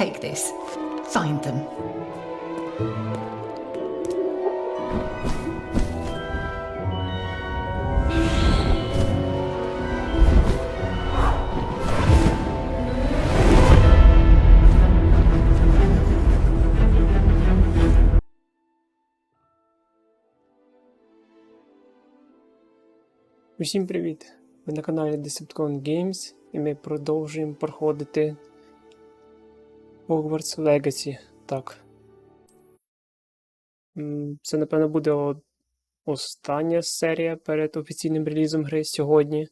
Take this. Find them. Усім привіт! Ви на каналі Portkey Games і ми продовжуємо проходити Hogwarts Legacy. Так. Це, напевно, буде остання серія перед офіційним релізом гри сьогодні.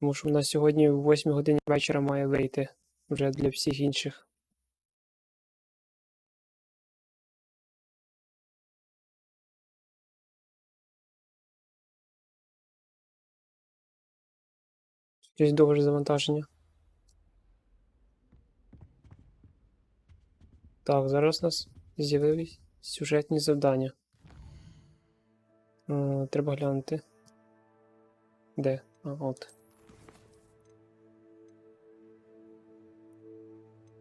Тому що у нас сьогодні о 8 годині вечора має вийти вже для всіх інших. Щось довге завантаження. Так, зараз у нас з'явились сюжетні завдання. Треба глянути. Де? От.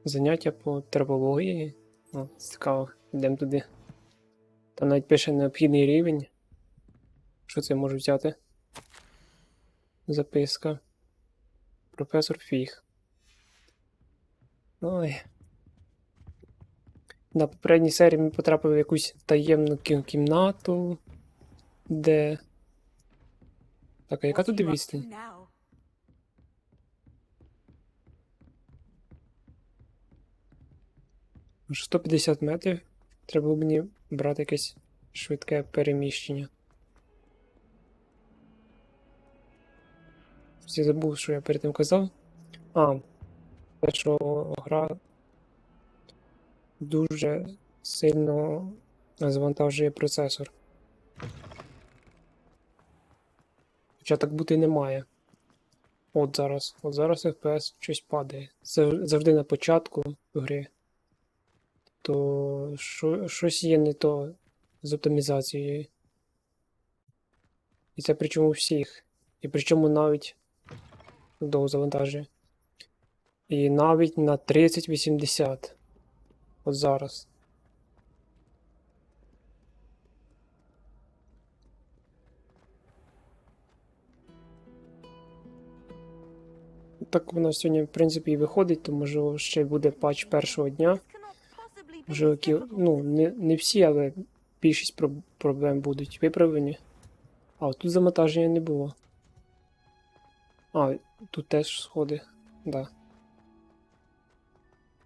Заняття по травології. Цікаво. Йдемо туди. Там навіть пише необхідний рівень. Що це я можу взяти? Записка. Професор Фіг. Ой. На попередній серії ми потрапили в якусь таємну кімнату, де... Так, а яка тут відстань? 150 метрів. Треба мені брати якесь швидке переміщення. Я забув, що я перед тим казав. Те, що гра дуже сильно завантажує процесор. Хоча так бути не має. От зараз FPS щось падає. Це завжди на початку гри. То щось є не то з оптимізацією. І це причому всіх. І причому навіть довго завантажує. І навіть на 3080. От зараз. Так воно сьогодні, в принципі, і виходить, то може ще буде патч першого дня. Може, не всі, але більшість проблем будуть виправлені. Тут завантаження не було. Тут теж сходи, да.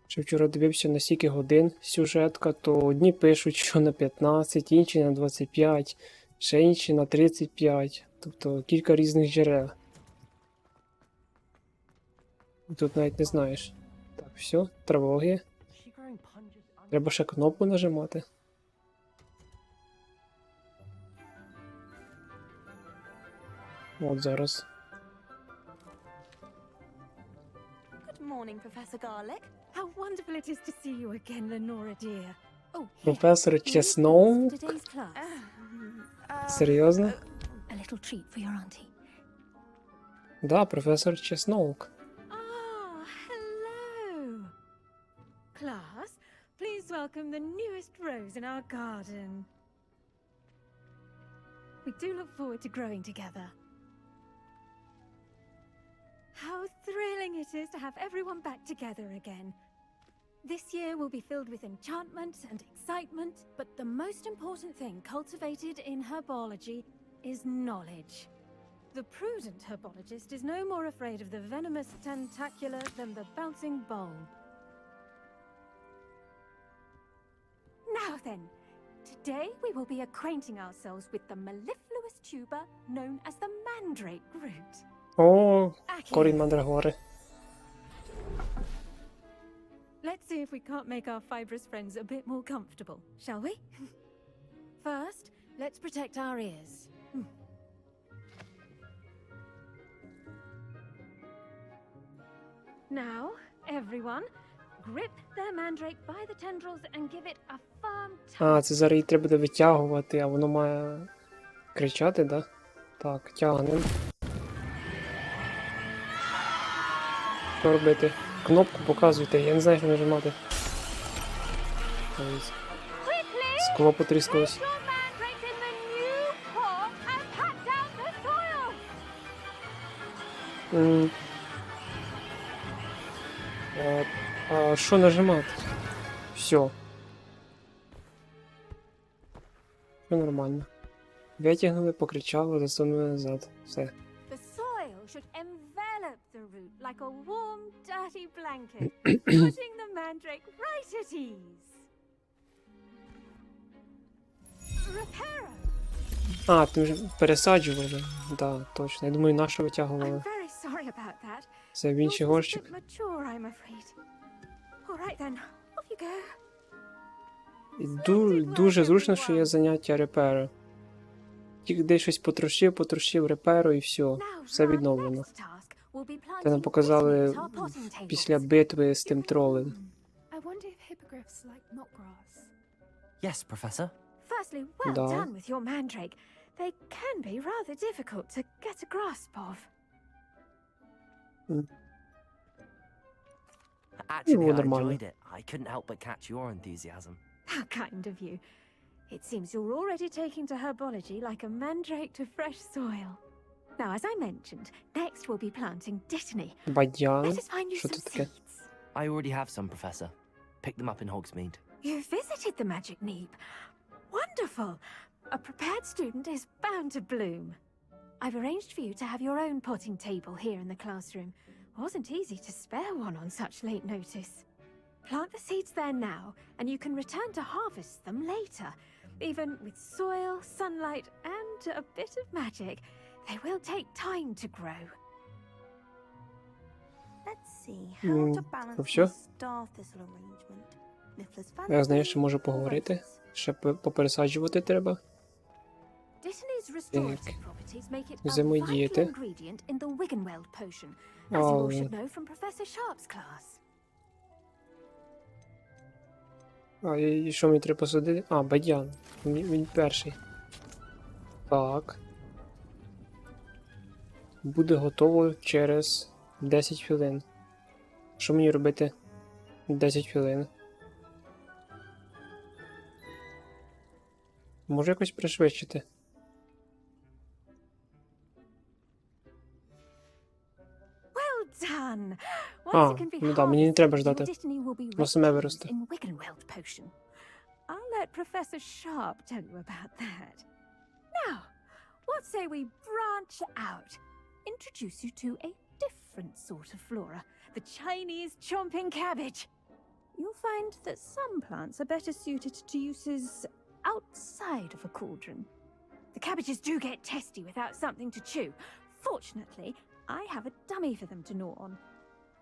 Ще вчора дивився на скільки годин сюжетка, то одні пишуть, що на 15, інші на 25, ще інші на 35. Тобто кілька різних джерел. Тут навіть не знаєш. Так, все, тривоги. Треба ще кнопку нажимати. От зараз. Morning, Professor Garlic. How wonderful it is to see you again, Lenora dear. Oh, Професор Чесноук? today's class. Серйозно? A little treat for your auntie. Да, професор Чесноук. Ah, hello. Class, please welcome the newest rose in our garden. We do look forward to growing together. How thrilling it is to have everyone back together again. This year will be filled with enchantment and excitement, but the most important thing cultivated in herbology is knowledge. The prudent herbologist is no more afraid of the venomous tentacular than the bouncing bulb. Now then, today we will be acquainting ourselves with the mellifluous tuber known as the mandrake root. О, корінь мандрагори. Let's see if we can't make our fibrous friends a bit more comfortable, shall we? First, let's protect our ears. Now, everyone, grip their mandrake by the tendrils and give it a firm tug. Це зараз її треба буде витягувати, а воно має кричати, да? Так, тягнемо. Що робити? Кнопку показуйте, я не знаю, що нажимати. Ось. Скло потріскалось. А що нажимати? Все. Все нормально. Витягнули, покричали, засунули назад. Все. The soil should envelop the root like a warm, dirty blanket, putting the mandrake right at ease. Reparo. А, ти вже пересаджували. Да, точно. Я думаю, нашу витягували. I'm very sorry about that. Це в інший горщик. Yours is a bit mature, I'm afraid. All right then, off you go. І дуже зручно, що є заняття реперу. Тільки десь щось потрощив реперу і все. Now, Все for our відновлено. next task, we'll be Це нам planting показали Disney's our potting tables. після битви з тим тролем. I wonder if hippogriffs like knotgrass. Yes, Professor. Firstly, well Da. done with your mandrake. They can be rather difficult to get a grasp of. Actually, I нормально. enjoyed it. I couldn't help but catch your enthusiasm. How kind of you. It seems you're already taking to herbology like a mandrake to fresh soil. Now, as I mentioned, next we'll be planting Dittany. Бадян. Let us find you Що some це таке? seeds. I already have some, Professor. Picked them up in Hogsmeade. You visited the magic neep. Wonderful. A prepared student is bound to bloom. I've arranged for you to have your own potting table here in the classroom. Wasn't easy to spare one on such late notice. Plant the seeds there now, and you can return to harvest them later. Even with soil, sunlight, and a bit of magic, they will take time to grow. Let's see how to balance всё? the star thistle arrangement. Niffler's Я знаю, що fancy можу or поговорити. roses. Ще попересаджувати треба. Dittany's restorative properties make it a Взаємодіяти. vital ingredient in the Wiggenweld potion, as you all А, should know from Professor Sharp's class. і що мені треба посадити? А, бадян. Він перший. Так. Буде готово через 10 хвилин. Що мені робити 10 хвилин? Можу якось пришвидшити? Well done! А, Once it can be ну да, мені не harvested, треба your ждати. Dittany will be Воно ready саме to use виросте. in Wiggenweld potion. I'll let Professor Sharp tell you about that. Now, what say we branch out? Introduce you to a different sort of flora, the Chinese chomping cabbage. You'll find that some plants are better suited to uses outside of a cauldron. The cabbages do get testy without something to chew. Fortunately, I have a dummy for them to gnaw on.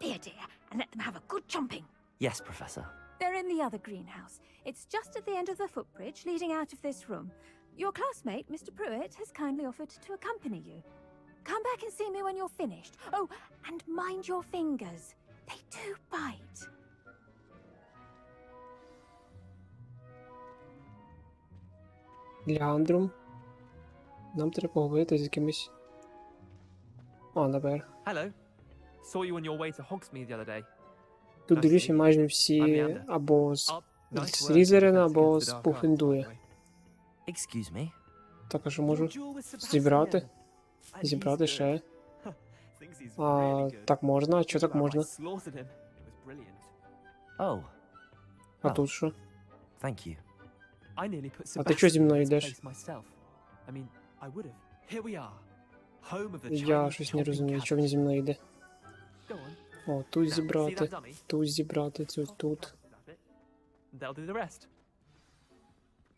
Be a dear and let them have a good chomping. Yes, Professor. They're in the other greenhouse. It's just at the end of the footbridge leading out of this room. Your classmate, Mr. Pruitt, has kindly offered to accompany you. Come back and see me when you're finished. Oh, and mind your fingers. They do bite. Ліандрум. Нам треба поговорити з якимось. А, наверх. Hello. Saw you on your way to Hogsmeade the other day. Тут дивлюся майже всі або з Слізерина, або з Пуффендуя. Excuse me. Також можу зібрати. Зібрати ще. А, так можна? А чого так можна? Oh, А тут що? thank you. А ти чого зі мною йдеш? Я щось не розумію, що він зі мною йде. О, тут зібрати, тут зібрати, тут.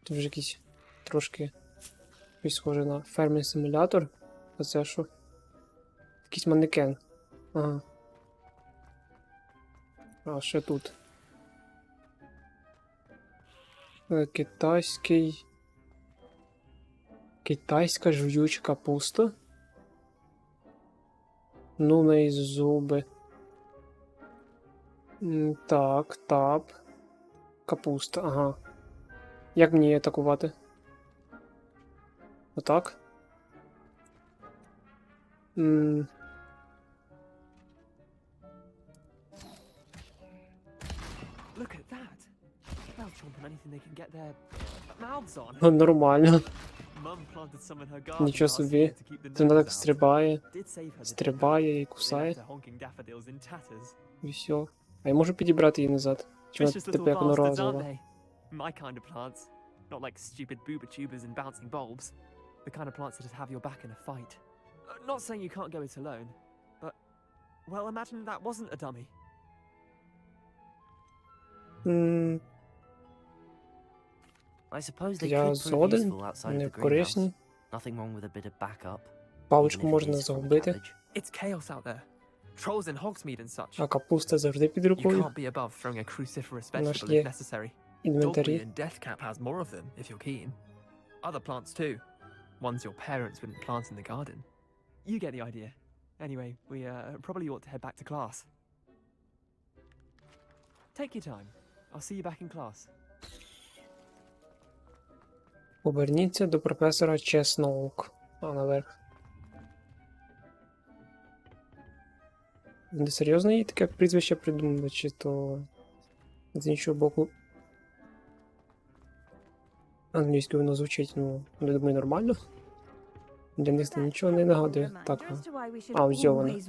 Тут вже якийсь трошки щось схоже на фермний симулятор. А це що? Якийсь манекен. Ага. А, ще тут. Китайський. Китайська жуюча капуста. Ну, в неї зуби. Так, тап. Капуста, ага. Як мені її атакувати? Отак? Look at that. They'll chomp on anything they can get their mouths on. Ну, нормально. Mum planted some in her garden Нічого last собі. year to keep the Це вона gnomes так out. стрибає, Did save her the стрибає і trip. They кусає. left her honking daffodils in tatters. І все. А я можу підібрати її назад? Чи вона Vicious типу little як bastards, aren't одноразова? they? My kind of plants. Not like stupid booba tubers and bouncing bulbs. The kind of plants that have your back in a fight. Not saying you can't go it alone, but... Well, imagine that wasn't a dummy. I suppose they Я could prove згоден, useful outside of не the greenhouse. корисні. Nothing wrong with a bit of backup. Паличку even if it можна is from the загубити, cabbage. It's chaos out there. Trolls in Hogsmeade and such. а капуста завжди під You рукою. can't be above throwing a cruciferous У нас vegetable є if necessary. Dogweed інвентарі. and Deathcap has more of them, if you're keen. Other plants too. Ones your parents wouldn't plant in the garden. You get the idea. Anyway, we probably ought to head back to class. Take your time. I'll see you back in class. Поверніться до професора Чесноук. А, наверх. Не серйозно їй таке прізвище придумали, чи то з іншого боку англійською воно звучить, ну, я думаю, нормально. Для них це нічого не нагадує. Так, ось вона.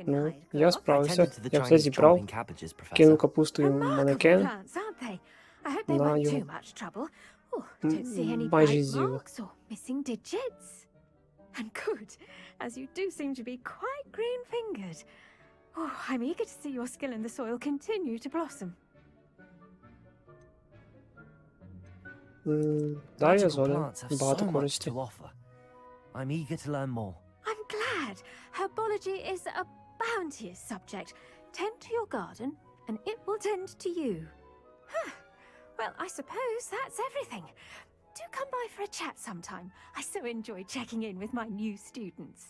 Ну, я I справився, tended to the я все Chinese зібрав, chomping cabbages, кинув Professor. капусту і манекен. plants, aren't they? I hope they На weren't його. too much trouble. Oh, don't see any майже bite з'їв. marks or missing digits. And good, as you do seem to be quite green-fingered. Oh, I'm eager to see your skill in the soil continue to blossom. Да, я Magical згоден. plants have Багато so much користі. to offer. I'm eager to learn more. I'm glad. Herbology is a bounteous subject. Tend to your garden, and it will tend to you. Huh. Well, I suppose that's everything. Do come by for a chat sometime. I so enjoy checking in with my new students.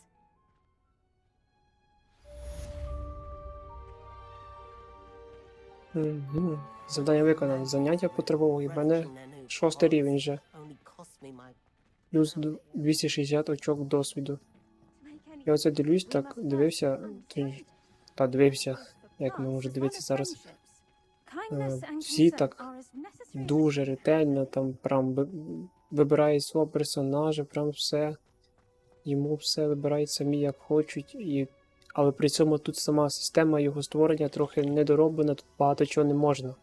Завдання виконано. Заняття по тривогу. І в мене 6 рівень вже. Плюс 260 очок досвіду. Я оце дивлюсь, так дивився, дивився, як ми можемо дивитися зараз. Всі так дуже ретельно, там прям вибирають свого персонажа, прям все. Йому все вибирають самі як хочуть. Але при цьому тут сама система його створення трохи недороблена, тут багато чого не можна.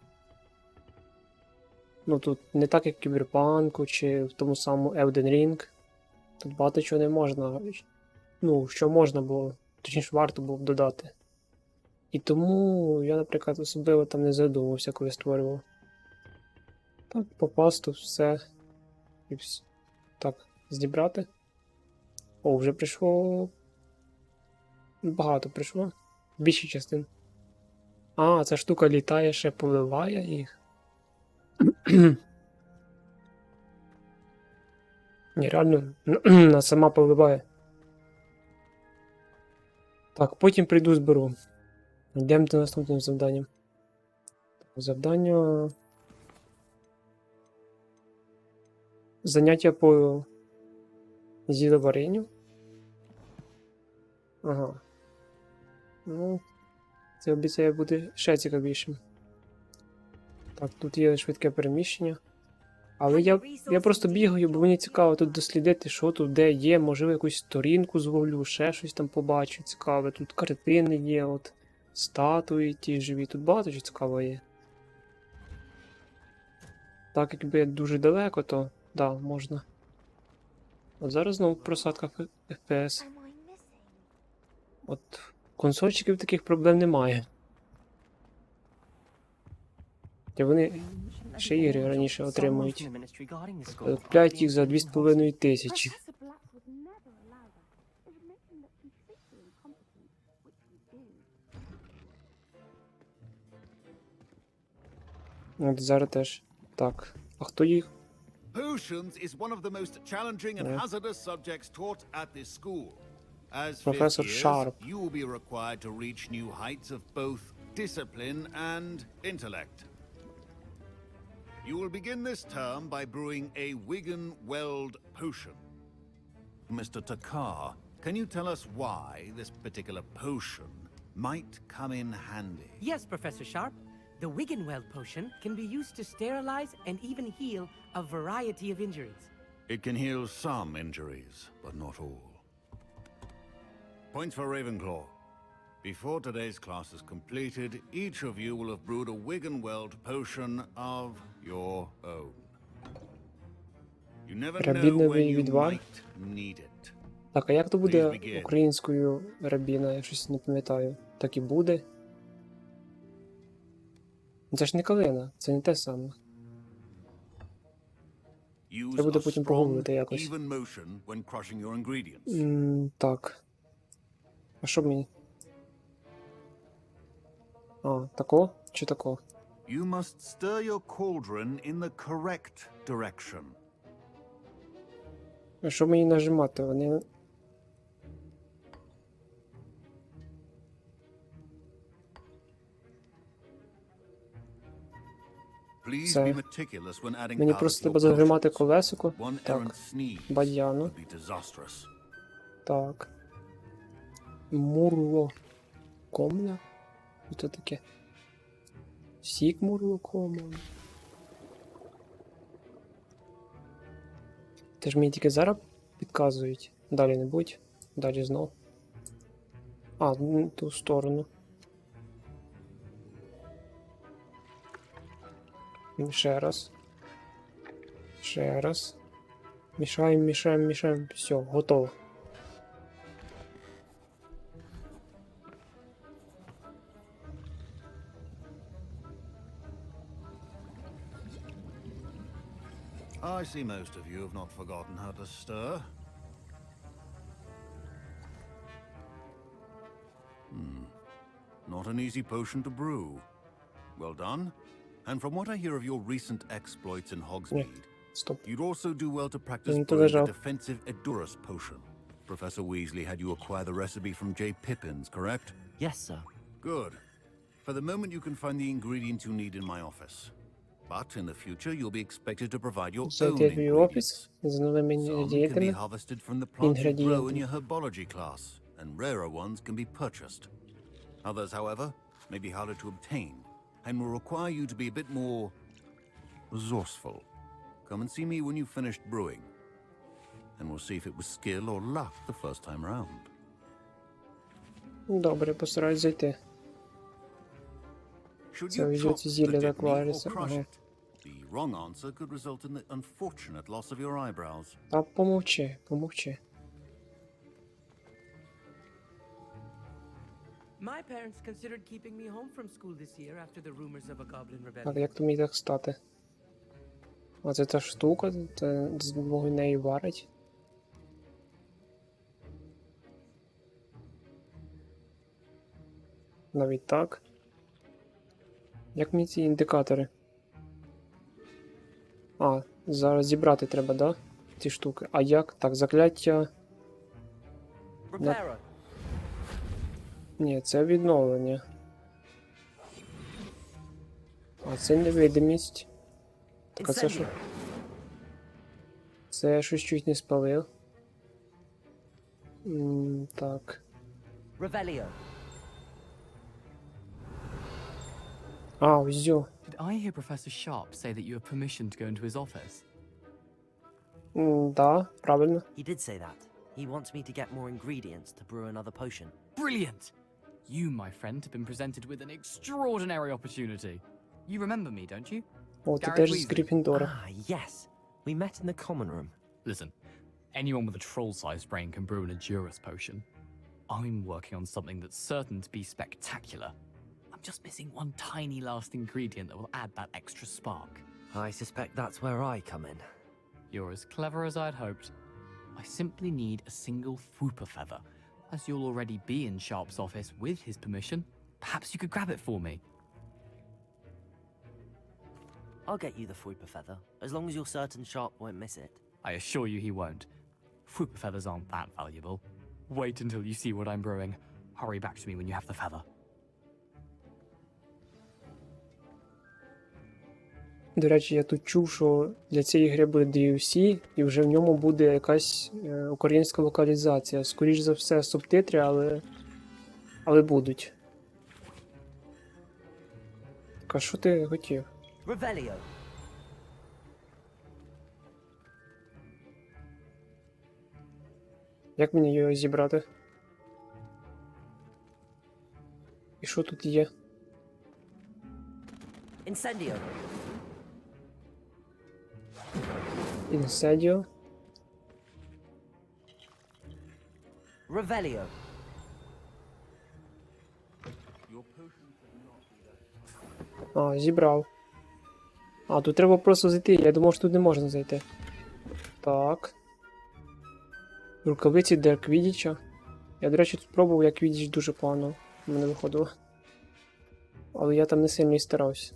Ну тут не так, як в Кіберпанку чи в тому самому Elden Ring. Тут багато чого не можна. Ну, що можна було, точніше варто було б додати. І тому я, наприклад, особливо там не задумувався, коли створював. Так, попас тут все. І все. Так, зібрати. О, вже прийшло. Багато прийшло. Більше частин. А, ця штука літає, ще поливає їх. Ні, реально, вона сама поливає. Так, потім прийду зберу. Йдемо до наступним завданням. Завдання... Заняття по зілеварінню. Ага. Ну, це обіцяє бути ще цікавішим. Так, тут є швидке переміщення. Але я просто бігаю, бо мені цікаво тут дослідити, що тут де є. Можливо, якусь сторінку зловлю, ще щось там побачу цікаве. Тут картини є, от статуї ті живі. Тут багато чого цікавого є. Так, якби дуже далеко, то да, можна. От зараз знову просадка FPS. От консольчиків таких проблем немає. Та вони ще ігри раніше отримують. Купляють їх за 2500. От зараз теж. Так. А хто їх? Potions is one of the most challenging and hazardous subjects taught at this school. As Professor fifth years, Sharp. you will be required to reach new heights of both discipline and intellect. You will begin this term by brewing a Wigan Weld potion. Mr. Takar, can you tell us why this particular potion might come in handy? Yes, Professor Sharp. The Wiggenweld potion can be used to sterilize and even heal a variety of injuries. It can heal some injuries, but not all. Points for Ravenclaw. Before today's class is completed, each of you will have brewed a Wiggenweld potion of your own. You never know when you might need it. Так, а як то буде українською рабіна? Я щось не пам'ятаю. Так і буде. Це ж не калина, це не те саме. Треба буде потім погуглити якось. Так. А що мені? А, тако? Чи тако? You must stir your cauldron in the correct direction. А що мені нажимати? Вони... Це. Мені просто треба загримати колесико. Так. Бадьяну. Так. Мурло. Комля? Що це таке? Сік мурло комля. Це ж мені тільки зараз підказують. Далі не будь. Далі знов. А, ту сторону. Ще раз. Ще раз. Мішаємо, мішаємо, мішаємо. Все, готово. I see most of you have not forgotten how to stir. Not an easy potion to brew. Well done. And from what I hear of your recent exploits in Hogsmeade, you'd also do well to practice brewing the defensive Edurus potion. Professor Weasley had you acquire the recipe from J. Pippin's, correct? Yes, sir. Good. For the moment you can find the ingredients you need in my office. But in the future you'll be expected to provide your own ingredients. Some can be harvested from the plants you grow in your herbology class, and rarer ones can be purchased. Others, however, may be harder to obtain, and will require you to be a bit more resourceful. Come and see me when you've finished brewing, and we'll see if it was skill or luck the first time round. Добре, постараюсь зайти. Це візьметься зілля так вариться. Ага. Та помовчи, помовчи. My parents considered keeping me home from school this year after the rumors of a goblin rebellion. Так, як то мені так стати? А це та штука, це з допомогою неї варить. Навіть так. Як мені ці індикатори? А, зараз зібрати треба, да? Ці штуки. А як? Так, закляття... Ні, це відновлення. А це невидимість. Так, а це що? Це я щось чуть не спалив. Так. А, ось. Did I hear Professor Sharp say that you have permission to go into his office? Да, правильно. He did say that. He wants me to get more ingredients to brew another potion. Brilliant! You, my friend, have been presented with an extraordinary opportunity. You remember me, don't you? О, ти теж з Гриффіндора. Ah, yes. We met in the common room. Listen, anyone with a troll-sized brain can brew an Edurus potion. I'm working on something that's certain to be spectacular. I'm just missing one tiny last ingredient that will add that extra spark. I suspect that's where I come in. You're as clever as I'd hoped. I simply need a single Fwooper feather. As you'll already be in Sharp's office with his permission, perhaps you could grab it for me. I'll get you the Fwooper feather, as long as you're certain Sharp won't miss it. I assure you he won't. Fwooper feathers aren't that valuable. Wait until you see what I'm brewing. Hurry back to me when you have the feather. До речі, я тут чув, що для цієї гри буде DLC, і вже в ньому буде якась українська локалізація. Скоріш за все, субтитри, але будуть. Так, а що ти хотів? Revelio. Як мені його зібрати? І що тут є? Incendio. Інседіо? Revelio. А, зібрав. А, тут треба просто зайти. Я думав, що тут не можна зайти. Так. Рукавиці для квідіча. Я, до речі, тут пробував, як квідіч дуже погано в мене виходило. Але я там не сильно і старався.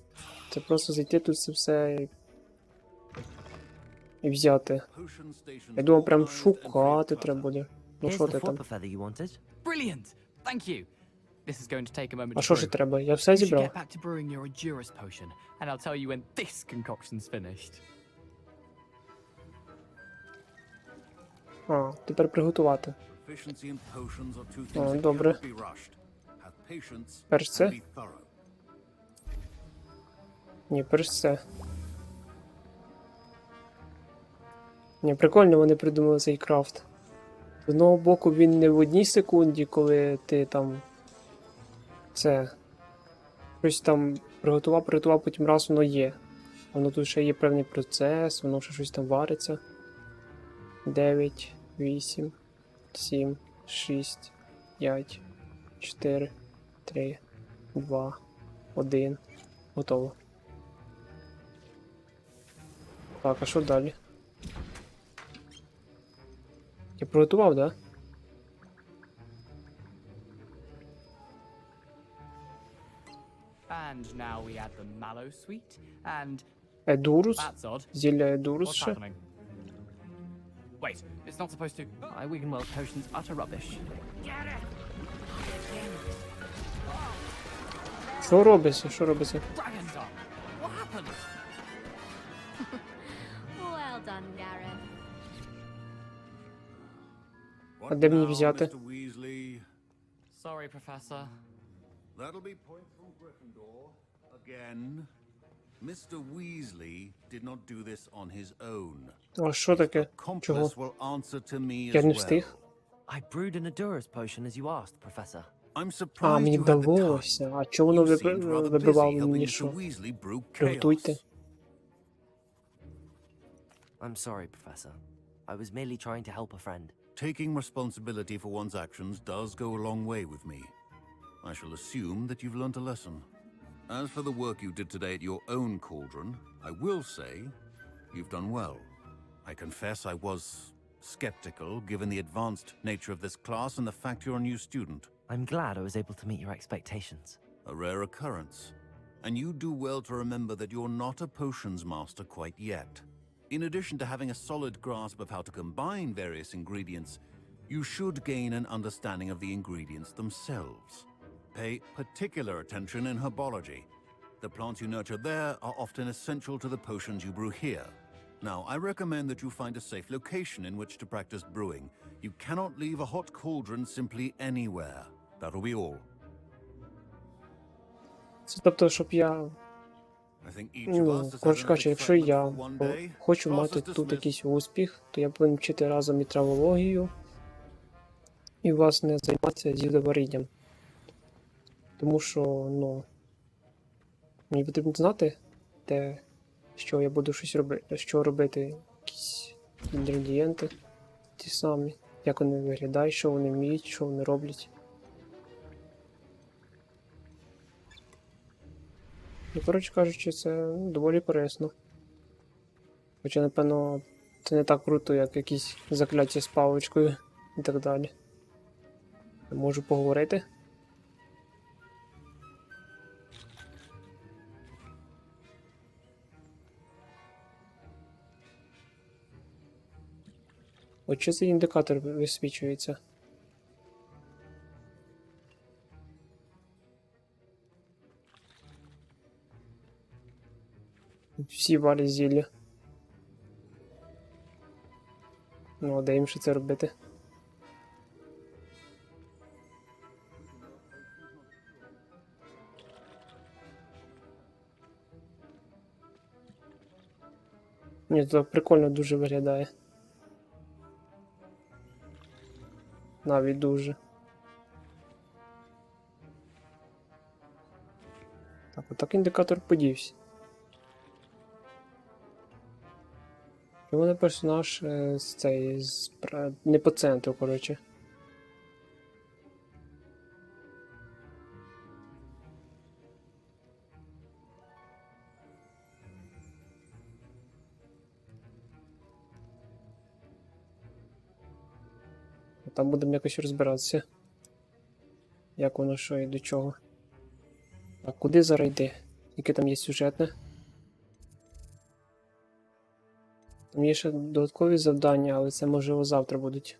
Це просто зайти тут це все і взяти. Я думав, прям шукати треба буде. Ну Here's що the ти foot там? feather you wanted. Brilliant! Thank you! This is going to take a moment А to що ж brew. треба? Я все You should зібрав? get back to brewing your Adurus potion, and I'll tell you when this concoction's finished. А, тепер приготувати. добре. Перш це? Ні, перш це. Ні, прикольно вони придумали цей крафт. З одного боку він не в одній секунді, коли ти там це щось там приготував, потім раз воно є. Воно тут ще є певний процес, воно ще щось там вариться. 9, 8, 7, 6, 5, 4, 3, 2, 1. Готово. Так, а що далі? Я приготував, да? And now we add the mallow sweet, and Едурус? that's odd. Зілля Едурус What's ще? happening? Wait, it's not supposed to. My Wiggenweld potion's utter rubbish. Що робиться? Що робиться? Dragon Dog! What happened? Well done, Garen. А де мені взяти? Sorry, Professor. That'll be point from Gryffindor. Again. Mr. Weasley did not do this on his own. А що таке? Чого? Accomplice will answer to me Я as не well. встиг. I brewed an Adurus potion as you asked, Professor. I'm А, surprised мені you had the time. вдалося. А чого воно You seemed rather вибивало busy мені helping що? Mr. Weasley brew Приготуйте. chaos. I'm sorry, Professor. I was merely trying to help a friend. Taking responsibility for one's actions does go a long way with me. I shall assume that you've learnt a lesson. As for the work you did today at your own cauldron, I will say you've done well. I confess I was skeptical given the advanced nature of this class and the fact you're a new student. I'm glad I was able to meet your expectations. A rare occurrence. And you do well to remember that you're not a potions master quite yet. In addition to having a solid grasp of how to combine various ingredients, you should gain an understanding of the ingredients themselves. Pay particular attention in herbology. The plants you nurture there are often essential to the potions you brew here. Now, I recommend that you find a safe location in which to practice brewing. You cannot leave a hot cauldron simply anywhere. That'll be all. Це тобто, щоб я, I think each of us ну, has had коротше enough кажучи, якщо excitement я for one day. хочу Class мати is тут dismissed. якийсь успіх, то я повинен вчити разом і травологію, і, власне, займатися зілеварінням. Тому що, ну, мені потрібно знати, де, що я буду щось робити, що робити, якісь інгредієнти ті самі, як вони виглядають, що вони вміють, що вони роблять. Ну, коротше кажучи, це доволі корисно. Хоча, напевно, це не так круто, як якісь закляття з паличкою і так далі. Я можу поговорити. От що цей індикатор висвічується? Всі валять зілля. Ну, а де їм ще це робити? Ні, це прикольно дуже виглядає. Навіть дуже. Так, отак індикатор подівся. І вони персонаж з цей, не по центру, коротше. Там будемо якось розбиратися. Як воно, що і до чого. А куди зараз йти? Яке там є сюжетне? Там є ще додаткові завдання, але це можливо завтра будуть.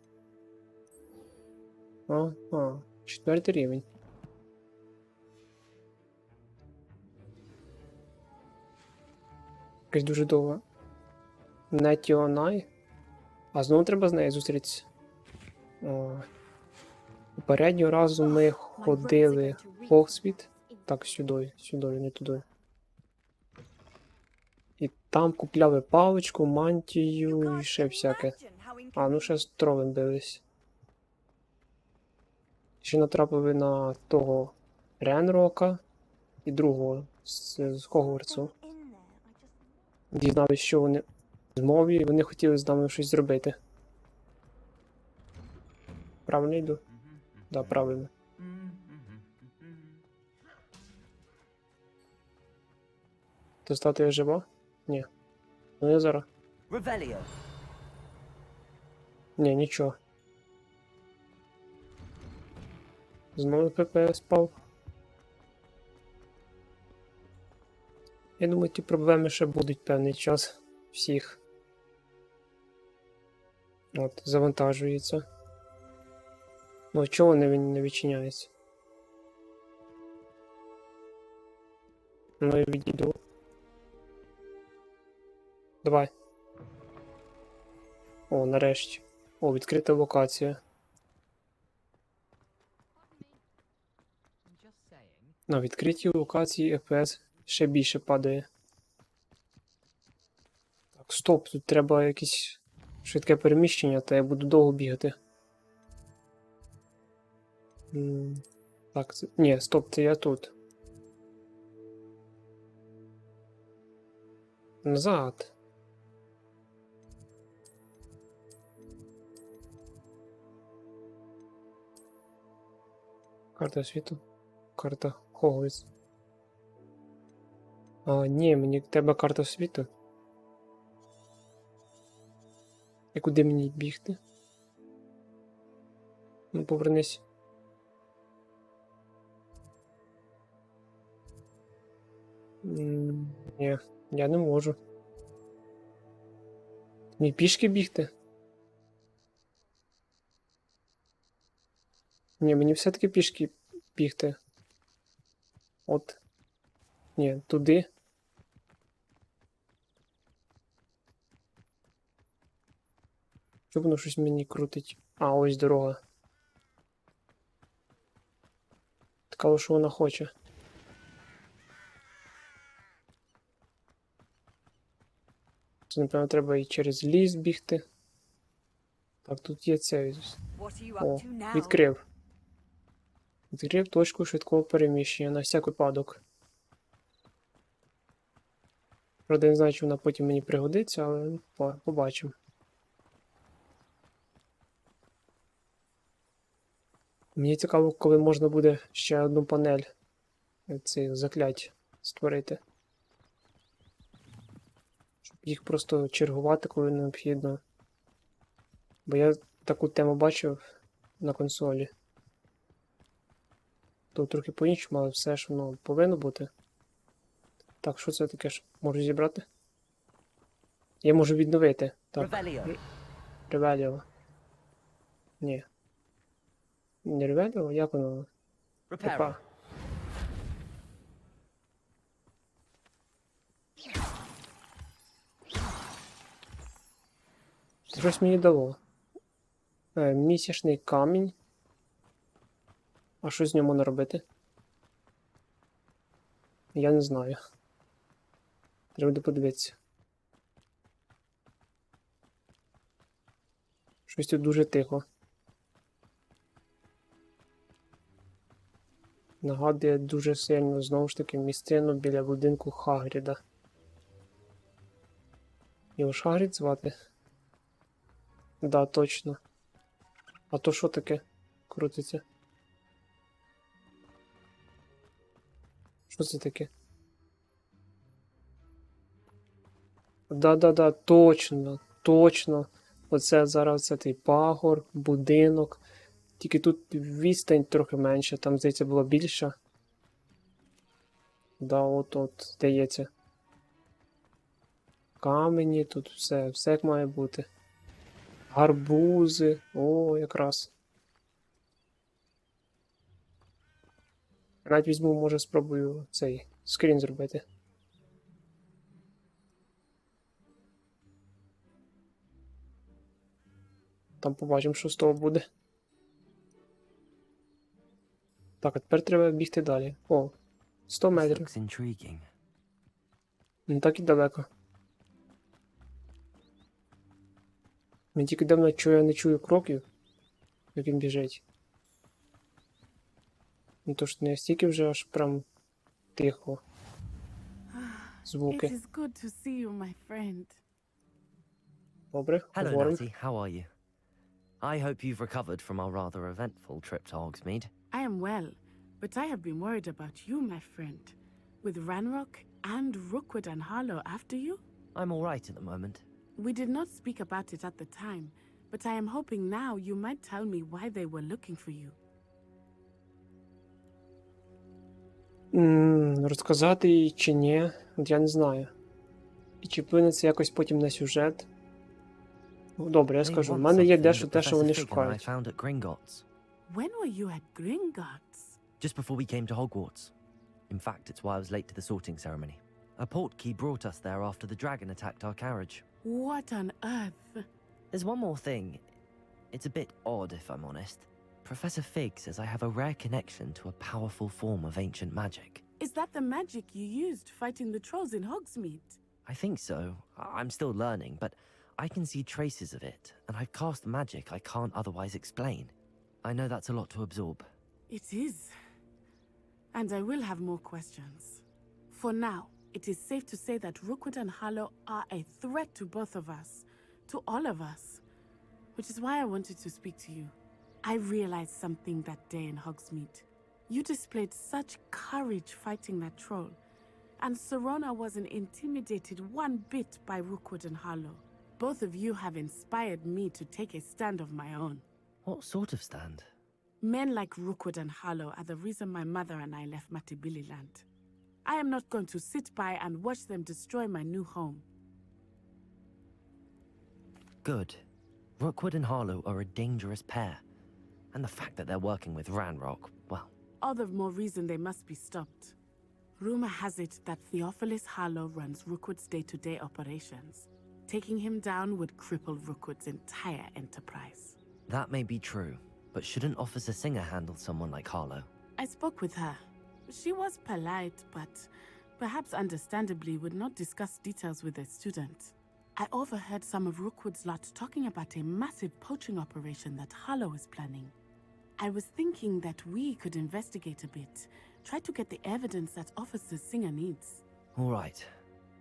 Ага, 4-й рівень. Якась дуже довга. Нетіонай. А знову треба з нею зустрітися. Попереднього разу ми ходили в Хогсвіт. Так, сюди, не туди. І там купляли паличку, мантію і ще всяке. А, ну ще з тролем бились. Ще натрапили на того Ренрока і другого з Хогвартсу. Дізналися, що вони з мові, і вони хотіли з нами щось зробити. Правильно йду? Да, правильно. То статуя жива? Ні. Ну я зараз. Ні, нічого. Знову ПП спав. Я думаю, ті проблеми ще будуть певний час. Всіх. От, завантажується. Ну, чого вони не відчиняються? Ну, я відійду. Давай. О, нарешті. О, відкрита локація. На відкритій локації FPS ще більше падає. Так, стоп, тут треба якесь швидке переміщення, та я буду довго бігати. Так, це... Ні, стоп, це я тут. Назад. Карта світу. Карта Хогвартс. А, ні, мені треба карта світу. І куди мені бігти? Ну, повернись. Ні, я не можу. Мені пішки бігти? Ні, мені все-таки пішки бігти. От. Ні, туди. Що воно щось мені крутить? А, ось дорога. Така, що вона хоче. Це, напевно, треба і через ліс бігти. Так, тут є цей. О, відкрив. Відкрив точку швидкого переміщення на всяк випадок. Правда, не знаю, чи вона потім мені пригодиться, але побачимо. Мені цікаво, коли можна буде ще одну панель цих заклять створити. Щоб їх просто чергувати, коли необхідно. Бо я таку тему бачив на консолі. Тут трохи по-іншому, але все ж воно повинно бути. Так, що це таке? Можу зібрати? Я можу відновити. Так. Ревеліо. Ні. Не Ревеліо? Як воно? Опа. Щось мені дало. Місячний камінь. А що з ним можна робити? Я не знаю. Треба буде подивитися. Щось тут дуже тихо. Нагадує дуже сильно, знову ж таки, місцину біля будинку Хагріда. Його ж Хагрід звати? Да, точно. А то що таке крутиться? Що це таке? Да-да-да, точно, точно. Оце зараз цей пагор, будинок. Тільки тут відстань трохи менша, там, здається, була більша. Да, от, здається. Камені, тут все як має бути. Гарбузи, о, якраз. Навіть візьму, може, спробую цей скрін зробити. Там побачимо, що з того буде. Так, а тепер треба бігти далі. О, 100 метрів. Не так і далеко. Мені тільки давно, що я не чую кроків, як він біжить. Ну то ж не стільки вже аж прям тихо. Звуки. It is good to see you, my friend. Добре, Hello, говоримо. Natty. How are you? I hope you've recovered from our rather eventful trip to Hogsmeade. I am well, but I have been worried about you, my friend. With Ranrock and Rookwood and Harlow after you? I'm all right at the moment. We did not speak about it at the time, but I am hoping now you might tell me why they were looking for you. Розказати їй чи ні, от я не знаю. І чи вплине це якось потім на сюжет. Ну, добре, я скажу. У мене є дещо те, що вони шукають. When were you at Gringotts? Just before we came to Hogwarts. In fact, it's why I was late to the sorting ceremony. A portkey brought us there after the dragon attacked our carriage. What on earth? There's one more thing. It's a bit odd, if I'm honest. Professor Fig says I have a rare connection to a powerful form of ancient magic. Is that the magic you used fighting the trolls in Hogsmeade? I think so. I'm still learning, but I can see traces of it, and I've cast magic I can't otherwise explain. I know that's a lot to absorb. It is. And I will have more questions. For now, it is safe to say that Rookwood and Harlow are a threat to both of us, to all of us, which is why I wanted to speak to you. I realized something that day in Hogsmeade. You displayed such courage fighting that troll, and Serona wasn't intimidated one bit by Rookwood and Harlow. Both of you have inspired me to take a stand of my own. What sort of stand? Men like Rookwood and Harlow are the reason my mother and I left Matibili land. I am not going to sit by and watch them destroy my new home. Good. Rookwood and Harlow are a dangerous pair. And the fact that they're working with Ranrock, well... All the more reason they must be stopped. Rumor has it that Theophilus Harlow runs Rookwood's day-to-day operations. Taking him down would cripple Rookwood's entire enterprise. That may be true, but shouldn't Officer Singer handle someone like Harlow? I spoke with her. She was polite, but perhaps understandably would not discuss details with a student. I overheard some of Rookwood's lot talking about a massive poaching operation that Harlow is planning. I was thinking that we could investigate a bit, try to get the evidence that Officer Singer needs. All right,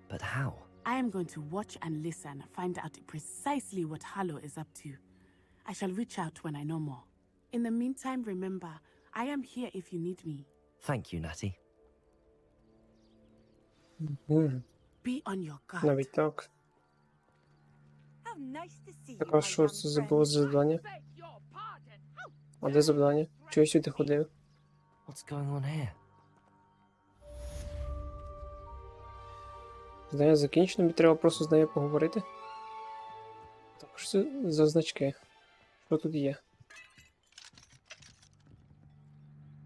but how? I am going to watch and listen, find out precisely what Harlow is up to. I shall reach out when I know more. In the meantime, remember, I am here if you need me. Thank you, Natty. Be on your guard. Навіть так. Так, а що це було за завдання? А де завдання? Чого я сюди ходив? What's going on here? Завдання закінчено, мені треба просто з нею поговорити. Так, що це за значки? Що тут є?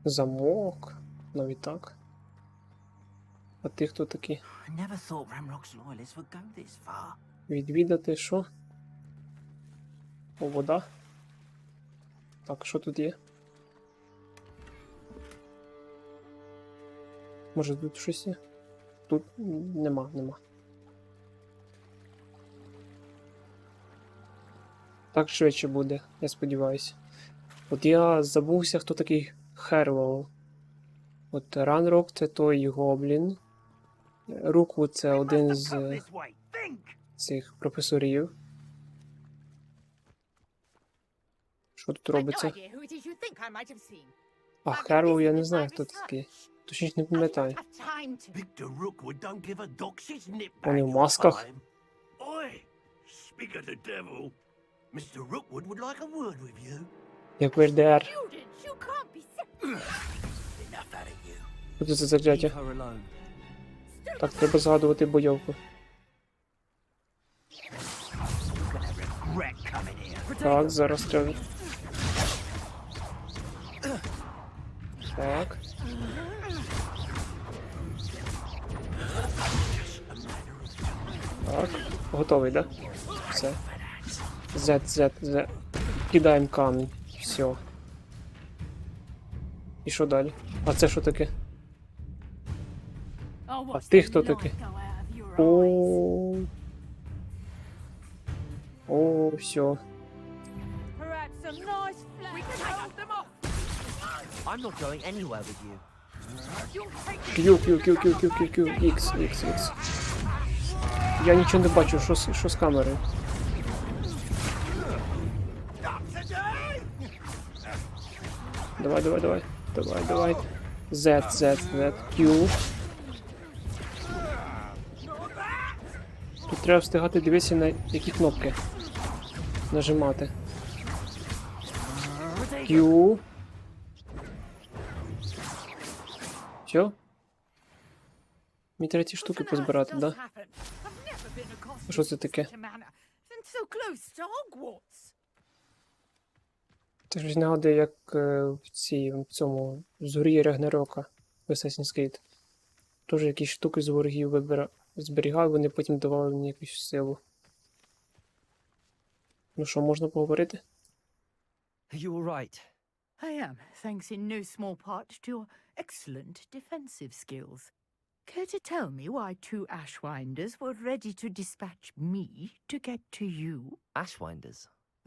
Замок. Навіть так. А ти хто такі? Відвідати що? О, вода. Так, що тут є? Може тут щось є? Тут нема. Так швидше буде, я сподіваюся. От я забувся, хто такий Херлоу. От Ранрок — це той гоблін. Року — це один з цих професорів. Що тут робиться? А Херлоу я не знаю, хто це такий. Точніше не пам'ятаю. Вони в масках. Як в РДР. Що це за закляття? Так, треба згадувати бойовку. Так, зараз треба. Так. Так. Готовий, да? Все. Z. Кидаємо камінь. Все. І що далі? А це що таке? А ти хто такий? О, все. I'm not going anywhere with you. Q. X. Я нічого не бачу, що з камерою? Давай. Z. Q. Тут треба встигати дивитися, на які кнопки нажимати. Q. Все? Мені треба ці штуки позбирати, да? Що це таке? Це ж нагадує, як в цьому згорі Рагнарока в Assassin's Creed. Теж якісь штуки з ворогів зберігав, вони потім давали мені якусь силу. Ну що, можна поговорити? You all right? I am, thanks in no small part to your excellent defensive skills. Care to tell me why two Ashwinders were ready to dispatch me to get to you? Ashwinders?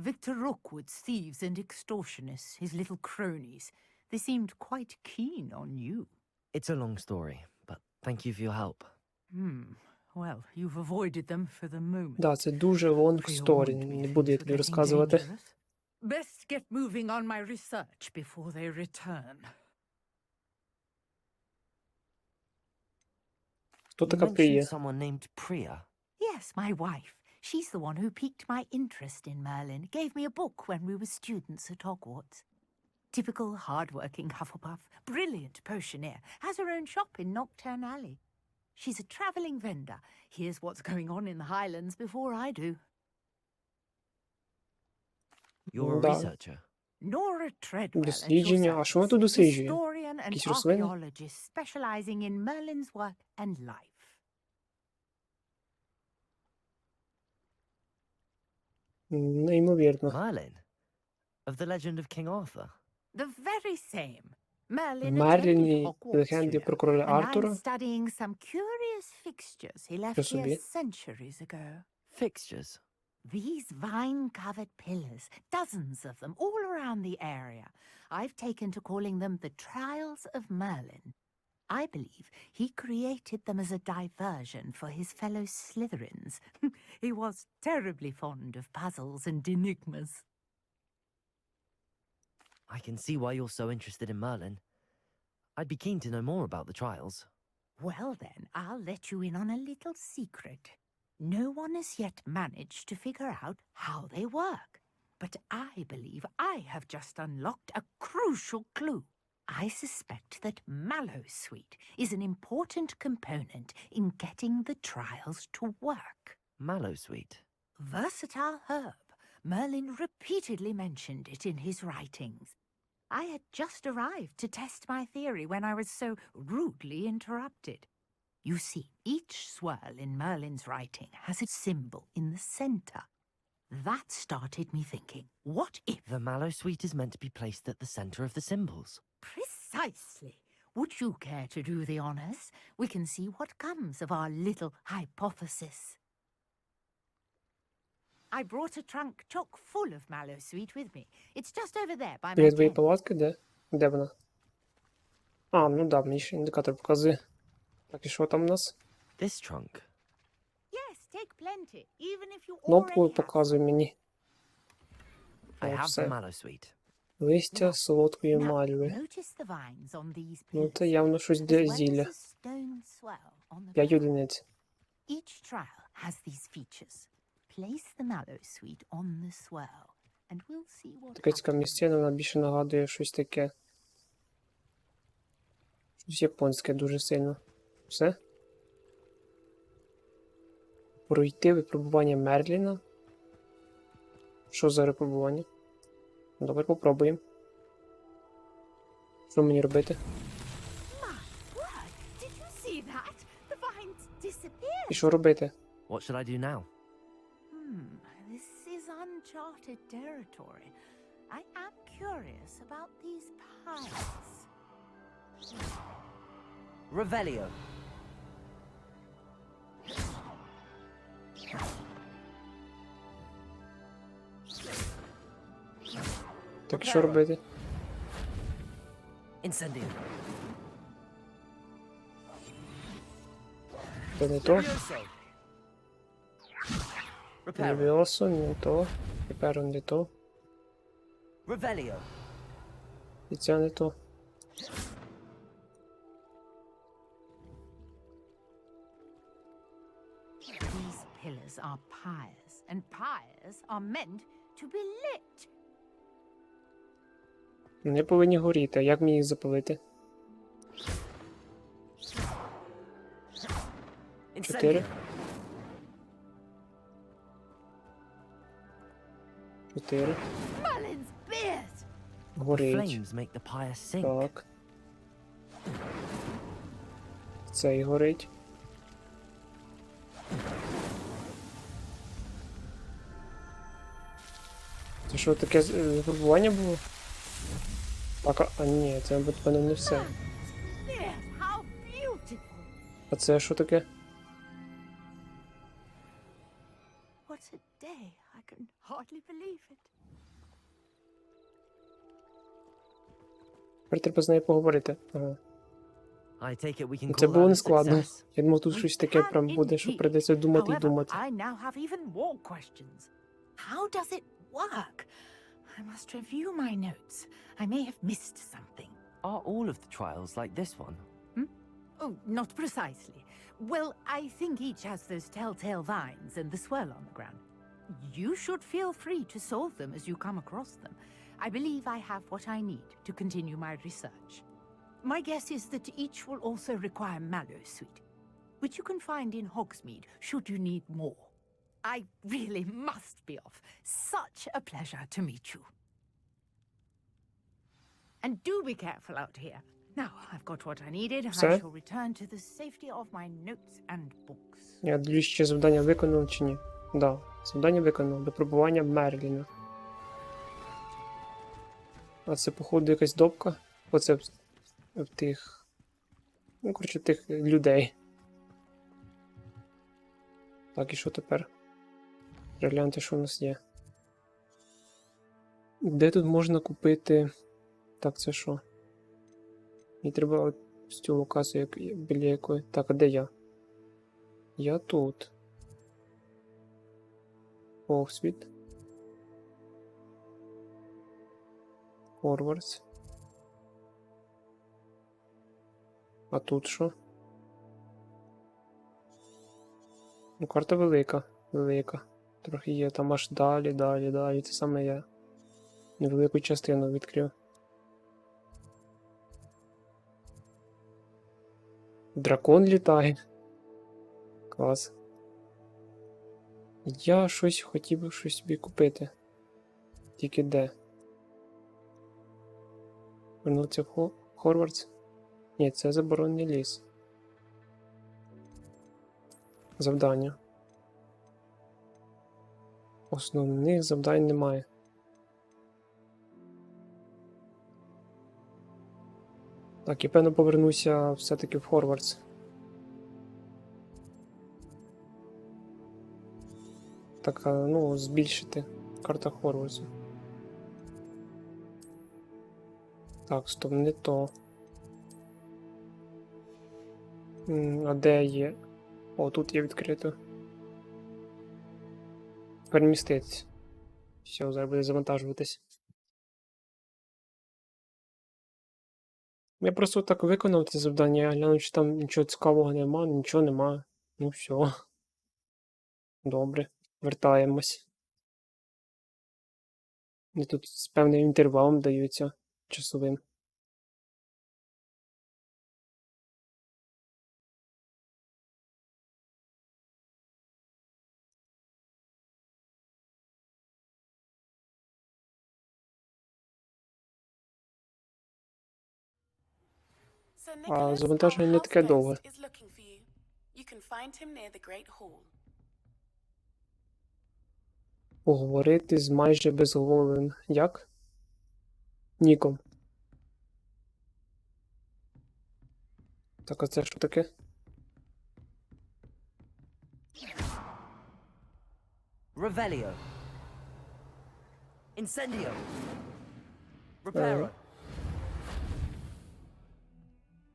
Victor Rookwood's thieves and extortionists, his little cronies. They seemed quite keen on you. It's a long story, but thank you for your help. Well, you've avoided them for the moment. Да, це дуже long story, не буду я тобі розказувати. Best get moving on my research before they return. Хто така You Прія? mentioned someone named Priya. Yes, my wife. She's the one who piqued my interest in Merlin, gave me a book when we were students at Hogwarts. Typical hard-working Hufflepuff, brilliant potioneer, has her own shop in Nocturne Alley. She's a travelling vendor, hears what's going on in the Highlands before I do. You're a Да. researcher. Nora Treadwell, Дослідження. А що вона тут досліджує? historian and Якісь рослини? archaeologist specializing in Merlin's work and life. Неймовірно. Merlin? Of the legend of King Arthur? The very same. Merlin Мерлін attended і Hogwarts легенди here, про короля and I'm Артура. studying some curious fixtures he left Що собі? here centuries ago. Fixtures? These vine-covered pillars, dozens of them, all around the area. I've taken to calling them the Trials of Merlin. I believe he created them as a diversion for his fellow Slytherins. He was terribly fond of puzzles and enigmas. I can see why you're so interested in Merlin. I'd be keen to know more about the trials. Well then, I'll let you in on a little secret. No one has yet managed to figure out how they work. But I believe I have just unlocked a crucial clue. I suspect that Mallowsweet is an important component in getting the trials to work. Mallowsweet? Versatile herb. Merlin repeatedly mentioned it in his writings. I had just arrived to test my theory when I was so rudely interrupted. You see, each swirl in Merlin's writing has a symbol in the center. That started me thinking, what if... The Mallowsweet is meant to be placed at the center of the symbols. Precisely. Would you care to do the honors? We can see what comes of our little hypothesis. I brought a trunk chock full of mallow sweet with me. It's just over there by my Біля твоєї tent. палатки, де? Де вона? А, ну да, мені ще індикатор показує. Так, і що там у нас? This trunk. Yes, take plenty, even if you Кнопкою already have. показує мені. I О, have the все. mallow sweet. Листя солодкої Now, мальви. notice the vines on these Ну, pillars, це явно щось as для well as зілля. a stone swell on the 5 ground. одиниць. Each trial has these features. Place the mallow sweet on the swirl, and we'll see what Така цікава happens. місцина, вона більше нагадує щось таке. Щось японське дуже сильно. Все? Пройти випробування Мерліна. Що за випробування? Добре, попробуємо. Що мені робити? Word, did you see that? The vines disappeared. І що робити? What should I do now? This is uncharted territory. I am curious about these piles. Revelio. Так і що робити? Incendio. Це не то. Furioso. Reparo. Левіосо, не то. Тепер не то. Revelio. І це не то. These pillars are pyres, and pyres are meant to be lit. Вони повинні горіти. А як мені їх запалити? 4. 4. Merlin's beard! Горить. Flames make the pyre sink. Так. Цей горить. Це що, таке випробування було? Так, а ні, це, напевно, не все. Beard, how beautiful! А це що таке? What a day! I can hardly believe it. Тепер треба з нею поговорити. Ага. I take it we can Це call було that a не складно. success. Я думав, тут щось таке прям буде, що прийдеться думати і However, думати. I now have even more questions. How does it work? I must review my notes. I may have missed something. Are all of the trials like this one? Oh, not precisely. Well, I think each has those telltale vines and the swirl on the ground. You should feel free to solve them as you come across them. I believe I have what I need to continue my research. My guess is that each will also require mallow sweet, which you can find in Hogsmeade should you need more. I really must be off. Such a pleasure to meet you. And do be careful out here. Now, I've got what I needed. I Все? shall return to the safety of my notes and books. Я дивлюсь, чи завдання виконано чи ні. Да, завдання виконано. Випробування Мерліна. А це, походу, якась допка. Оце в тих. Ну, коротше, тих людей. Так, і що тепер? Гляньте, що у нас є. Де тут можна купити. Так, це що? Мені треба з цю локацію, біля якої. Так, а де я? Я тут. Hogwarts. Hogwarts. А тут що? Ну, карта велика. Велика. Трохи є. Там аж далі, далі, далі. Це саме я. Невелику частину відкрив. Дракон літає. Клас. Я щось хотів би щось собі купити. Тільки де? Вернуться в Хогвартс? Ні, це заборонений ліс. Завдання. Основних завдань немає. Так, я певно повернуся все-таки в Хогвартс. Так, Так, ну, збільшити. Карта Хогвартсу. Так, стоп, не то. А де є? О, тут є відкрито. Переміститися. Все, зараз буде завантажуватись. Я просто так виконав це завдання, я глянув, чи там нічого цікавого нема, нічого нема. Ну все. Добре, вертаємось. І тут з певним інтервалом даються часовим. А завантаження не таке довге. Поговорити з майже безголовим. Як? Ніком. Так, а це що таке? Revelio. Incendio. Reparo.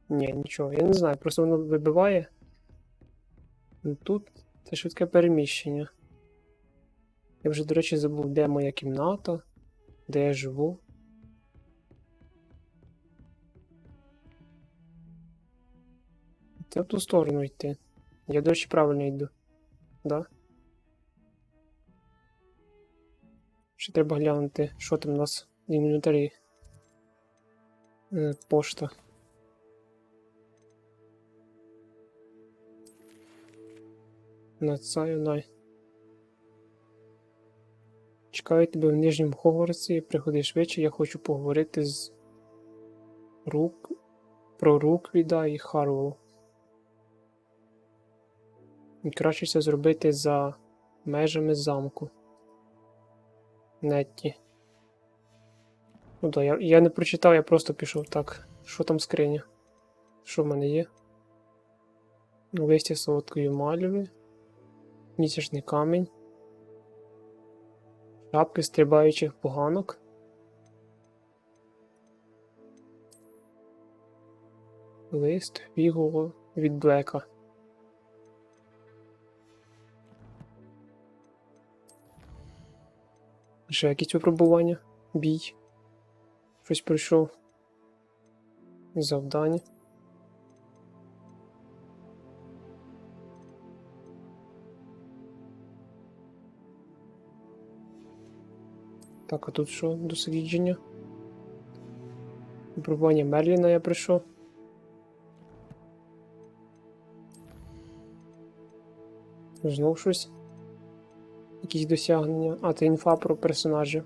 Ні, нічого, я не знаю, просто воно вибиває. Ну, тут це швидке переміщення. Я вже, до речі, забув, де моя кімната, де я живу. Це в ту сторону йти. Я, до речі, правильно йду. Да? Ще треба глянути, що там у нас в інвентарі. Пошта. Нацаю. Чекаю тебе в Нижньому Хогвартсі, приходи швидше, я хочу поговорити з про Руквіда і Харвелл. І краще це зробити за межами замку. Нетті. Ну так, я не прочитав, я просто пішов так. Що там скриня? Що в мене є? Листя солодкої мальви. Місячний камінь. Шапки стрибаючих поганок. Лист фігу від Блека. Ще якісь випробування? Бій. Щось пройшов. Завдання. Так, а тут що? Дослідження. Випробування Мерліна я пройшов. Знов щось. Якісь досягнення. А, це інфа про персонажів.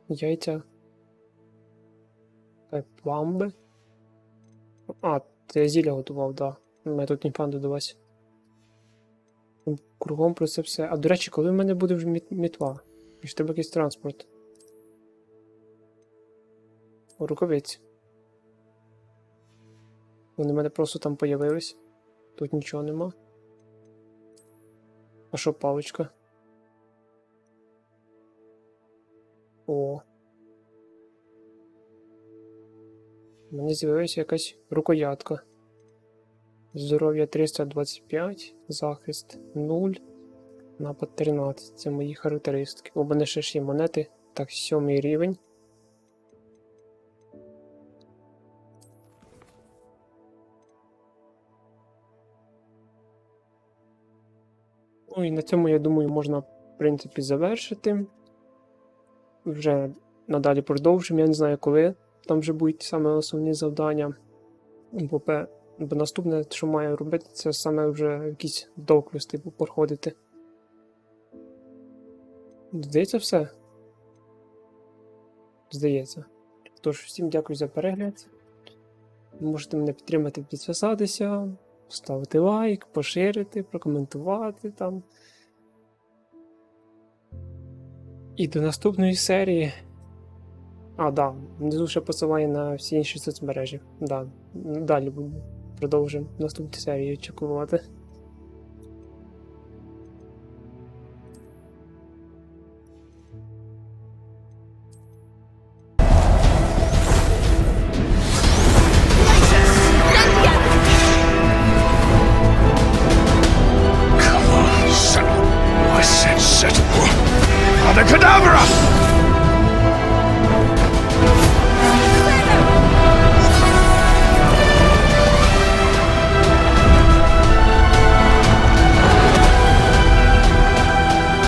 Яйця. Пломби. А, це я зілля готував, да. У мене тут інфа додалась. Кругом про це все. А, до речі, коли в мене буде вже мітла? І ж треба якийсь транспорт. О, рукавиці. Вони в мене просто там появились. Тут нічого нема. А що паличка? О. У мене з'явилася якась рукоятка. Здоров'я 325, захист 0, напад 13. Це мої характеристики. У мене ще ж є монети. Так, 7 рівень. Ну і на цьому, я думаю, можна, в принципі, завершити. Вже надалі продовжимо, я не знаю коли. Там вже будуть саме основні завдання. Бо наступне, що маю робити, це саме вже якісь довквести проходити. Здається, все. Здається. Тож, всім дякую за перегляд. Можете мене підтримати, підписатися, ставити лайк, поширити, прокоментувати там. І до наступної серії. Да, внизу ще посилання на всі інші соцмережі. Да, далі продовжимо наступну серію чекувати. I said settle. Abracadabra!